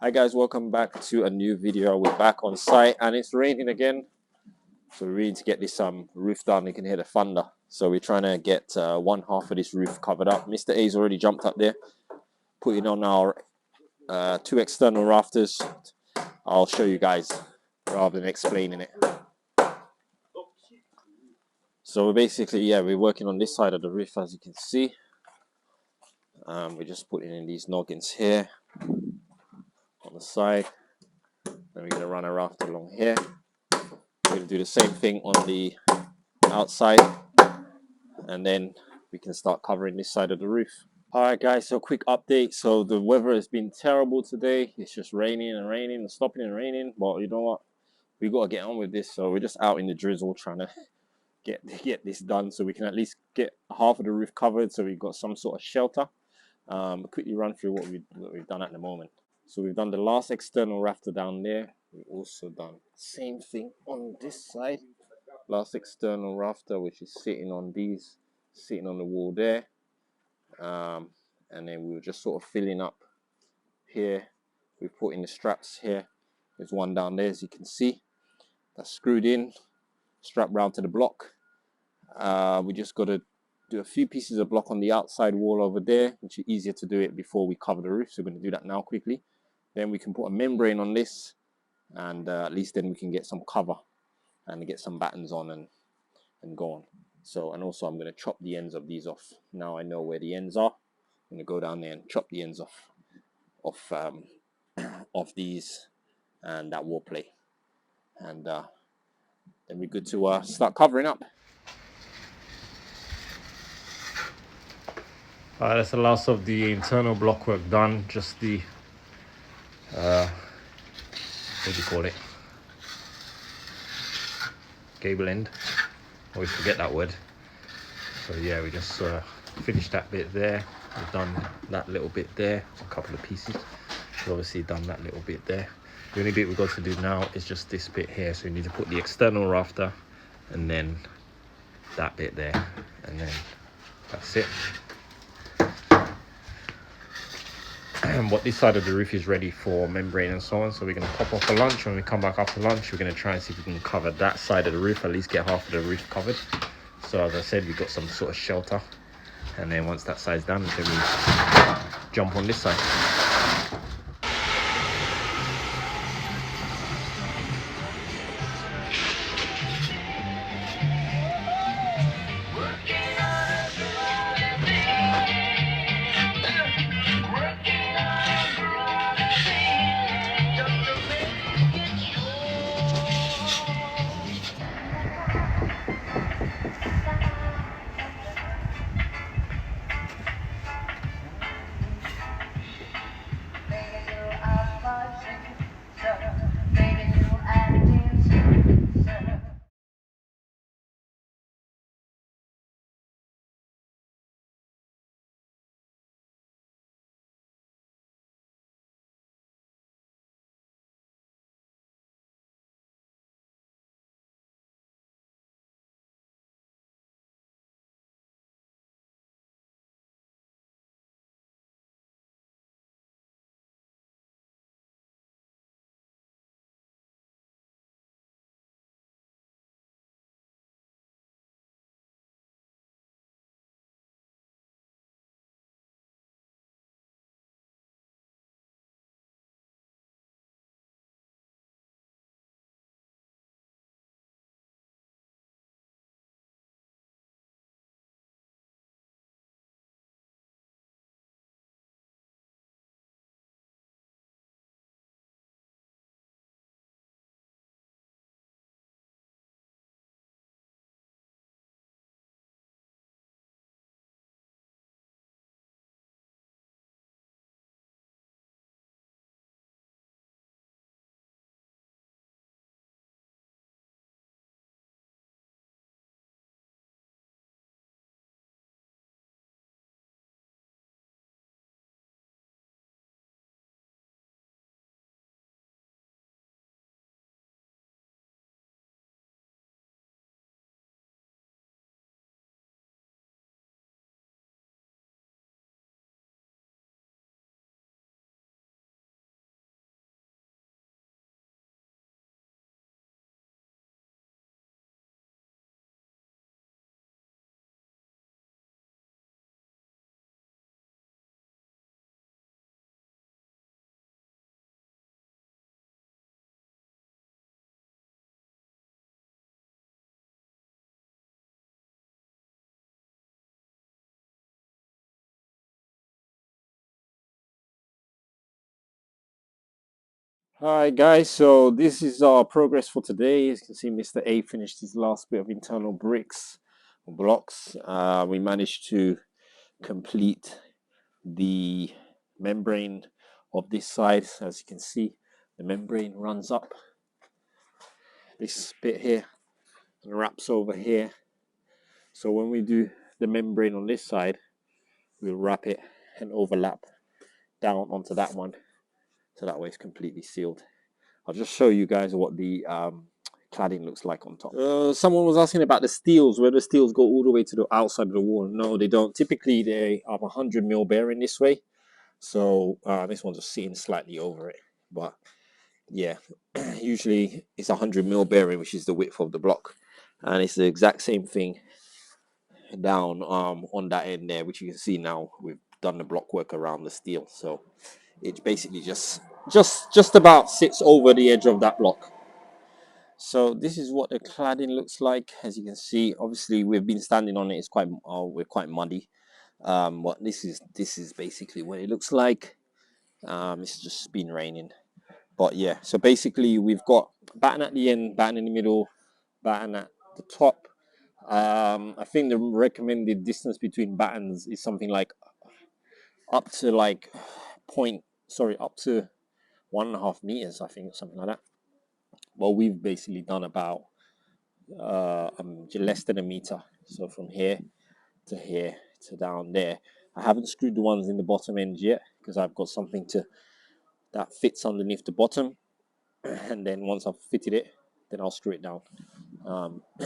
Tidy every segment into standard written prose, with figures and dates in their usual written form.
Hi guys, welcome back to a new video. We're back on site and it's raining again. So we need to get this roof done. You can hear the thunder. So we're trying to get one half of this roof covered up. Mr. A's already jumped up there, putting on our two external rafters. I'll show you guys rather than explaining it. So we're basically, we're working on this side of the roof, as you can see. We're just putting in these noggins here on the side. Then we're going to run a rafter along here. We're going to do the same thing on the outside, and then we can start covering this side of the roof. Alright guys, so quick update. So the weather has been terrible today. It's just raining and raining and stopping and raining. But you know what? We got to get on with this. So we're just out in the drizzle trying to get this done so we can at least get half of the roof covered, so we've got some sort of shelter. Quickly run through what we've done at the moment. So we've done the last external rafter down there. We've also done same thing on this side. Last external rafter, which is sitting on the wall there. And then we were just sort of filling up here. We put in the straps here. There's one down there, as you can see. That's screwed in, strapped round to the block. We just got to do a few pieces of block on the outside wall over there, which is easier to do it before we cover the roof. So we're going to do that now quickly. Then we can put a membrane on this, and at least then we can get some cover and get some battens on and go on. So, and also I'm going to chop the ends of these off. Now I know where the ends are. I'm going to go down there and chop the ends off these and that wall plate, and then we're good to start covering up. Alright, that's the last of the internal block work done. Just the what do you call it? Gable end. Always forget that word. So yeah, we just finished that bit there. We've done that little bit there, a couple of pieces. We've obviously done that little bit there. The only bit we've got to do now is just this bit here. So we need to put the external rafter and then that bit there, and then that's it. And what this side of the roof is ready for membrane and so on. So we're going to pop off for lunch. When we come back after lunch, we're going to try and see if we can cover that side of the roof, at least get half of the roof covered. So as I said, we've got some sort of shelter, and then once that side's done, then we jump on this side. Hi guys, so this is our progress for today. As you can see, Mr. A finished his last bit of internal bricks or blocks. We managed to complete the membrane of this side. As you can see, the membrane runs up this bit here and wraps over here. So when we do the membrane on this side, we'll wrap it and overlap down onto that one, so that way it's completely sealed. I'll just show you guys what the cladding looks like on top. Someone was asking about the steels, whether the steels go all the way to the outside of the wall. No, they don't. Typically, they are 100 mil bearing this way. So this one's just sitting slightly over it. But yeah, usually it's 100 mil bearing, which is the width of the block. And it's the exact same thing down on that end there, which you can see now we've done the block work around the steel. So it basically just about sits over the edge of that block. So this is what the cladding looks like. As you can see, obviously we've been standing on it. It's quite we're quite muddy. But this is basically what it looks like. It's just been raining. But yeah, so basically we've got batten at the end, batten in the middle, batten at the top. I think the recommended distance between battens is something like up to like up to 1.5 meters, I think, something like that. Well, we've basically done about less than a meter. So from here to down there. I haven't screwed the ones in the bottom end yet because I've got something that fits underneath the bottom, and then once I've fitted it, then I'll screw it down.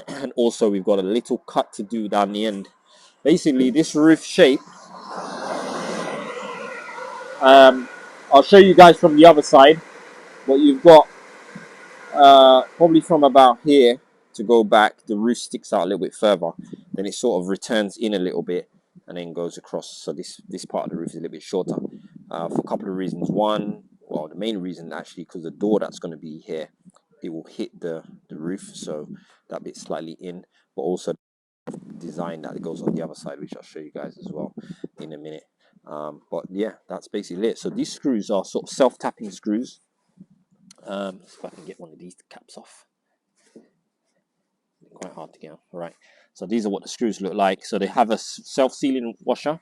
And also we've got a little cut to do down the end. Basically, this roof shape, I'll show you guys from the other side. But you've got probably from about here to go back, the roof sticks out a little bit further. Then it sort of returns in a little bit and then goes across. So this part of the roof is a little bit shorter for a couple of reasons. One, well, the main reason actually because the door that's going to be here, it will hit the roof, so that bit's slightly in. But also design that it goes on the other side, which I'll show you guys as well in a minute. But yeah, that's basically it. So these screws are sort of self-tapping screws. If I can get one of these caps off. Quite hard to get off. All right. So these are what the screws look like. So they have a self-sealing washer,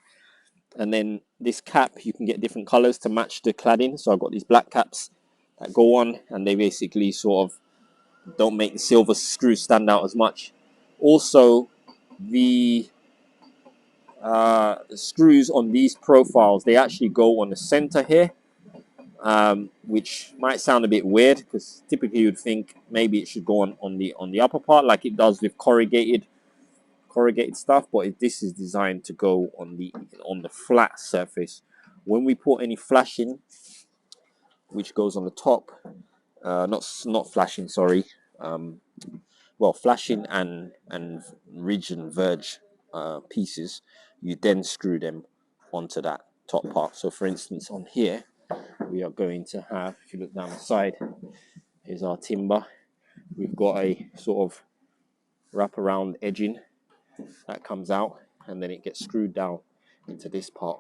and then this cap you can get different colors to match the cladding. So I've got these black caps that go on, and they basically sort of don't make the silver screws stand out as much. Also, the screws on these profiles, they actually go on the center here, which might sound a bit weird because typically you'd think maybe it should go on the upper part like it does with corrugated stuff, but this is designed to go on the flat surface. When we put any flashing, which goes on the top, not flashing, sorry, well, flashing and ridge and verge pieces, you then screw them onto that top part. So for instance, on here we are going to have, if you look down the side, here's our timber. We've got a sort of wraparound edging that comes out, and then it gets screwed down into this part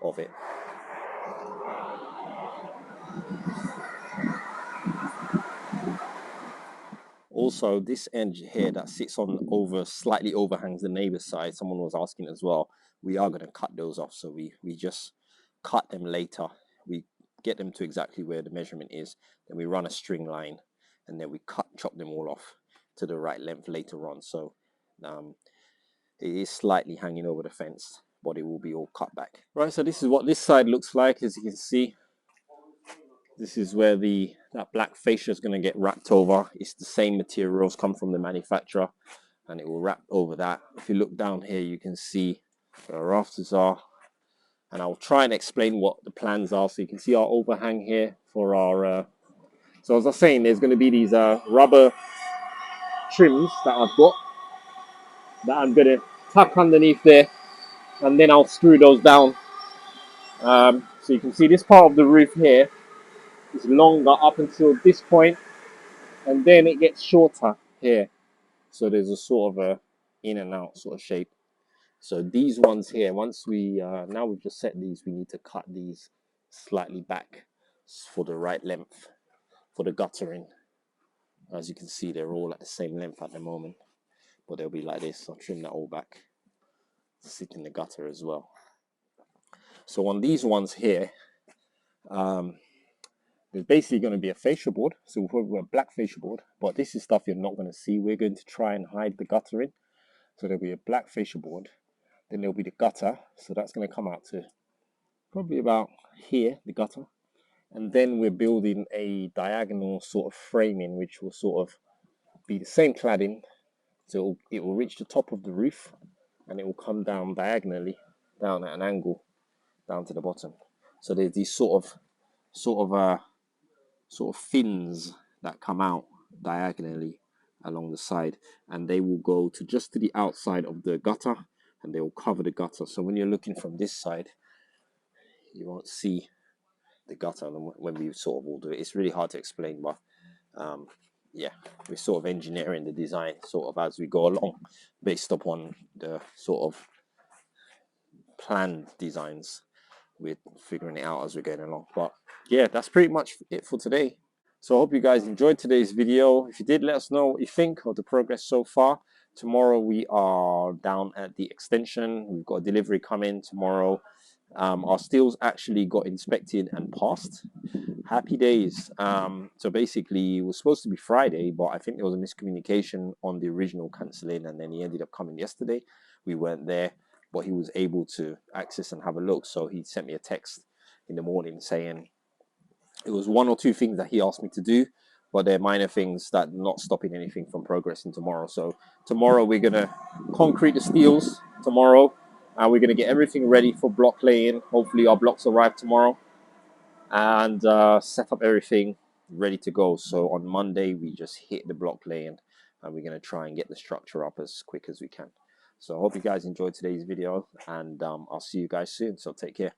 of it. Also, this edge here that sits on over slightly overhangs the neighbor's side. Someone was asking as well. We are going to cut those off, so we just cut them later. We get them to exactly where the measurement is, then we run a string line, and then we chop them all off to the right length later on. So it is slightly hanging over the fence, but it will be all cut back. Right, so this is what this side looks like. As you can see, this is where that black fascia is going to get wrapped over. It's the same materials come from the manufacturer, and it will wrap over that. If you look down here, you can see where our rafters are, and I'll try and explain what the plans are. So you can see our overhang here for our. So as I was saying, there's going to be these rubber trims that I've got that I'm going to tuck underneath there, and then I'll screw those down. So you can see this part of the roof here is longer up until this point, and then it gets shorter here. So there's a sort of a in and out sort of shape. So these ones here, once we now we've just set these, we need to cut these slightly back for the right length. for the guttering. As you can see, they're all at the same length at the moment, but they'll be like this. I'll trim that all back to sit in the gutter as well. So on these ones here, there's basically going to be a fascia board. So we'll probably have a black fascia board, but this is stuff you're not going to see. We're going to try and hide the guttering. So there'll be a black fascia board. Then there'll be the gutter. So that's going to come out to probably about here, the gutter. And then we're building a diagonal sort of framing, which will sort of be the same cladding. So it will reach the top of the roof and it will come down diagonally, down at an angle, down to the bottom. So there's these sort of fins that come out diagonally along the side, and they will go to just to the outside of the gutter, and they will cover the gutter. So when you're looking from this side, you won't see the gutter when we sort of all do it. It's really hard to explain, but yeah, we're sort of engineering the design sort of as we go along, based upon the sort of planned designs. We're figuring it out as we're going along. But yeah, that's pretty much it for today. So I hope you guys enjoyed today's video. If you did, let us know what you think of the progress so far. Tomorrow we are down at the extension. We've got a delivery coming tomorrow. Our steels actually got inspected and passed. Happy days. So basically it was supposed to be Friday, but I think there was a miscommunication on the original cancelling, and then he ended up coming yesterday. We weren't there, but he was able to access and have a look. So he sent me a text in the morning saying it was one or two things that he asked me to do, but they're minor things that are not stopping anything from progressing tomorrow. So tomorrow we're going to concrete the steels tomorrow, and we're going to get everything ready for block laying. Hopefully our blocks arrive tomorrow, and set up everything ready to go. So on Monday we just hit the block laying, and we're going to try and get the structure up as quick as we can. So I hope you guys enjoyed today's video, and I'll see you guys soon. So take care.